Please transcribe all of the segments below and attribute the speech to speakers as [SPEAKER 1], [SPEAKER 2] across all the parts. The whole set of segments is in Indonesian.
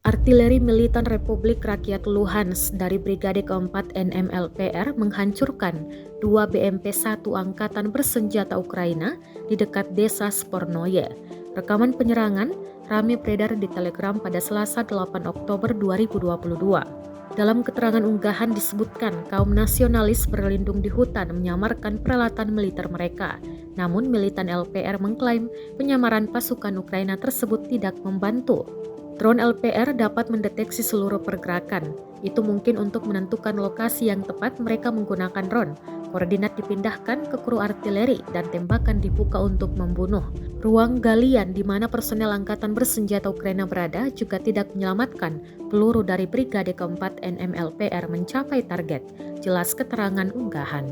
[SPEAKER 1] Artileri militan Republik Rakyat Luhansk dari Brigade keempat NMLPR menghancurkan 2 BMP-1 Angkatan Bersenjata Ukraina di dekat desa Spornoye. Rekaman penyerangan ramai beredar di Telegram pada Selasa 8 Oktober 2022. Dalam keterangan unggahan disebutkan kaum nasionalis berlindung di hutan menyamarkan peralatan militer mereka. Namun militan LPR mengklaim penyamaran pasukan Ukraina tersebut tidak membantu. Drone LPR dapat mendeteksi seluruh pergerakan. Itu mungkin untuk menentukan lokasi yang tepat mereka menggunakan drone. Koordinat dipindahkan ke kru artileri dan tembakan dibuka untuk membunuh. Ruang galian di mana personel angkatan bersenjata Ukraina berada juga tidak menyelamatkan peluru dari Brigade keempat NMLPR mencapai target. Jelas keterangan unggahan.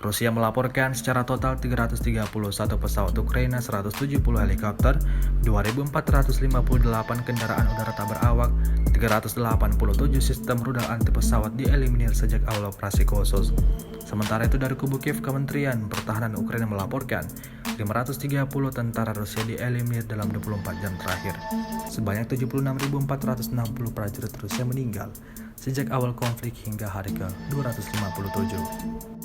[SPEAKER 2] Rusia melaporkan secara total 331 pesawat Ukraina, 170 helikopter, 2.458 kendaraan udara tak berawak, 387 sistem rudal anti pesawat dieliminir sejak awal operasi khusus. Sementara itu dari kubu Kiev, Kementerian Pertahanan Ukraina melaporkan 530 tentara Rusia dieliminir dalam 24 jam terakhir. Sebanyak 76.460 prajurit Rusia meninggal sejak awal konflik hingga hari ke-257.